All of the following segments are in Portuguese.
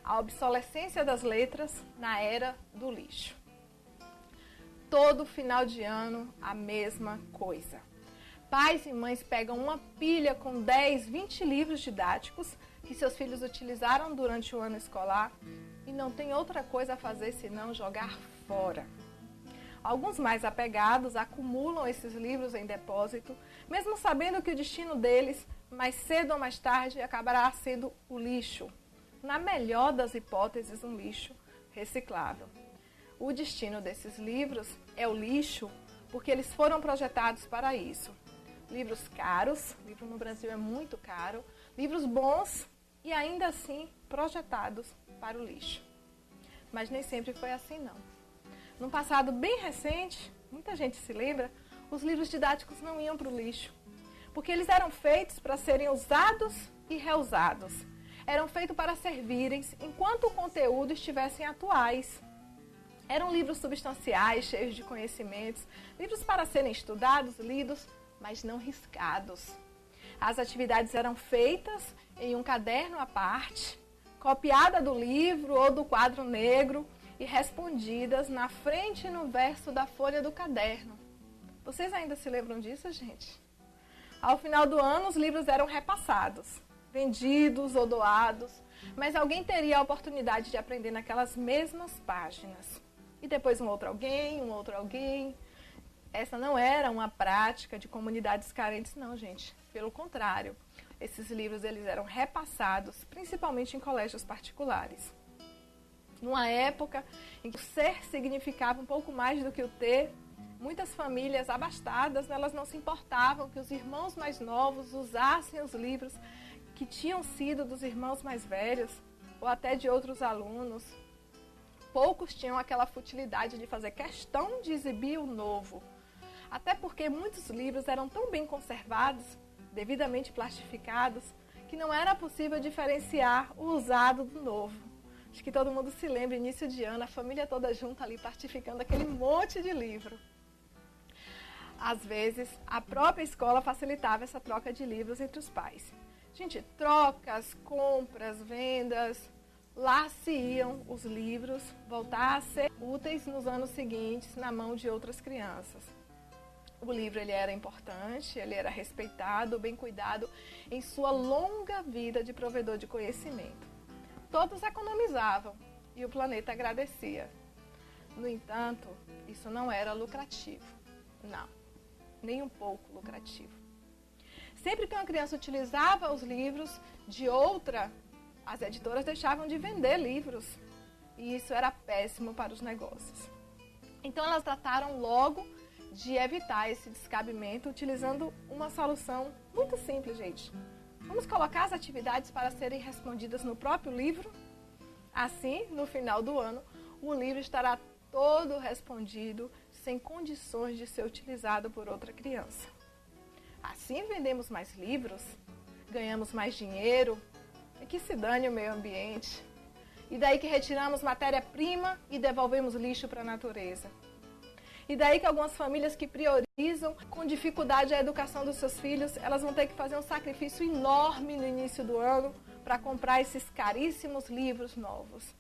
a obsolescência das letras na era do lixo. Todo final de ano, a mesma coisa. Pais e mães pegam uma pilha com 10, 20 livros didáticos que seus filhos utilizaram durante o ano escolar e não tem outra coisa a fazer senão jogar fora. Alguns mais apegados acumulam esses livros em depósito, mesmo sabendo que o destino deles, mais cedo ou mais tarde, acabará sendo o lixo. Na melhor das hipóteses, um lixo reciclável. O destino desses livros é o lixo porque eles foram projetados para isso. Livros caros, livro no Brasil é muito caro, livros bons e ainda assim projetados para o lixo. Mas nem sempre foi assim não. Num passado bem recente, muita gente se lembra, os livros didáticos não iam para o lixo, porque eles eram feitos para serem usados e reusados. Eram feitos para servirem enquanto o conteúdo estivessem atuais. Eram livros substanciais, cheios de conhecimentos, livros para serem estudados, lidos, mas não riscados. As atividades eram feitas em um caderno à parte, copiada do livro ou do quadro negro e respondidas na frente e no verso da folha do caderno. Vocês ainda se lembram disso, gente? Ao final do ano, os livros eram repassados, vendidos ou doados, mas alguém teria a oportunidade de aprender naquelas mesmas páginas. E depois um outro alguém. Essa não era uma prática de comunidades carentes, não, gente. Pelo contrário, esses livros eles eram repassados, principalmente em colégios particulares. Numa época em que o ser significava um pouco mais do que o ter, muitas famílias abastadas, elas não se importavam que os irmãos mais novos usassem os livros que tinham sido dos irmãos mais velhos ou até de outros alunos. Poucos tinham aquela futilidade de fazer questão de exibir o novo. Até porque muitos livros eram tão bem conservados, devidamente plastificados, que não era possível diferenciar o usado do novo. Acho que todo mundo se lembra, início de ano, a família toda junta ali plastificando aquele monte de livro. Às vezes, a própria escola facilitava essa troca de livros entre os pais. Gente, trocas, compras, vendas, lá se iam os livros voltar a ser úteis nos anos seguintes na mão de outras crianças. O livro ele era importante, ele era respeitado, bem cuidado em sua longa vida de provedor de conhecimento. Todos economizavam e o planeta agradecia. No entanto, isso não era lucrativo. Não, nem um pouco lucrativo. Sempre que uma criança utilizava os livros de outra, as editoras deixavam de vender livros. E isso era péssimo para os negócios. Então elas trataram logo de evitar esse descabimento utilizando uma solução muito simples, gente. Vamos colocar as atividades para serem respondidas no próprio livro. Assim, no final do ano, o livro estará todo respondido, sem condições de ser utilizado por outra criança. Assim, vendemos mais livros, ganhamos mais dinheiro, e que se dane o meio ambiente. E daí que retiramos matéria-prima e devolvemos lixo para a natureza. E daí que algumas famílias que priorizam com dificuldade a educação dos seus filhos, elas vão ter que fazer um sacrifício enorme no início do ano para comprar esses caríssimos livros novos.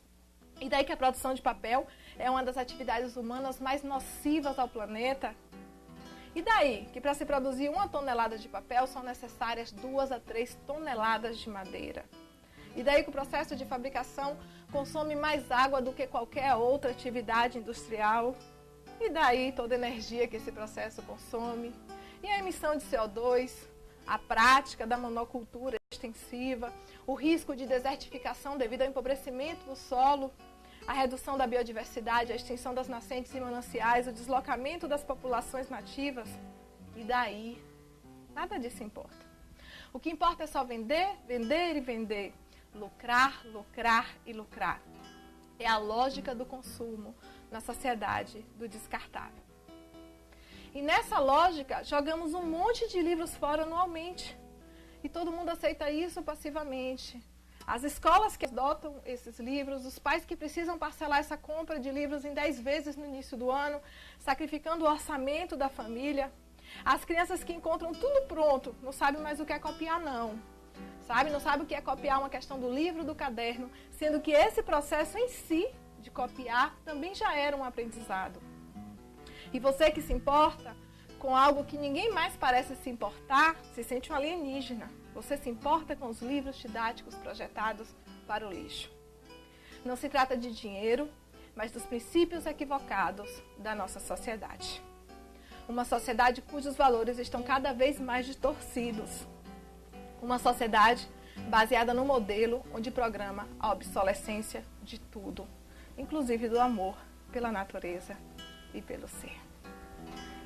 E daí que a produção de papel é uma das atividades humanas mais nocivas ao planeta. E daí que para se produzir 1 tonelada de papel são necessárias 2 a 3 toneladas de madeira. E daí que o processo de fabricação consome mais água do que qualquer outra atividade industrial. E daí toda a energia que esse processo consome. E a emissão de CO2, a prática da monocultura extensiva, o risco de desertificação devido ao empobrecimento do solo, a redução da biodiversidade, a extinção das nascentes e mananciais, o deslocamento das populações nativas. E daí, nada disso importa. O que importa é só vender, vender e vender. Lucrar, lucrar e lucrar. É a lógica do consumo na sociedade do descartável. E nessa lógica, jogamos um monte de livros fora anualmente. E todo mundo aceita isso passivamente. As escolas que adotam esses livros, os pais que precisam parcelar essa compra de livros em 10 vezes no início do ano, sacrificando o orçamento da família. As crianças que encontram tudo pronto, não sabem mais o que é copiar, não. sabe? Não sabe o que é copiar uma questão do livro, do caderno, sendo que esse processo em si, de copiar, também já era um aprendizado. E você que se importa com algo que ninguém mais parece se importar, se sente um alienígena. Você se importa com os livros didáticos projetados para o lixo. Não se trata de dinheiro, mas dos princípios equivocados da nossa sociedade. Uma sociedade cujos valores estão cada vez mais distorcidos. Uma sociedade baseada no modelo onde programa a obsolescência de tudo, inclusive do amor pela natureza e pelo ser.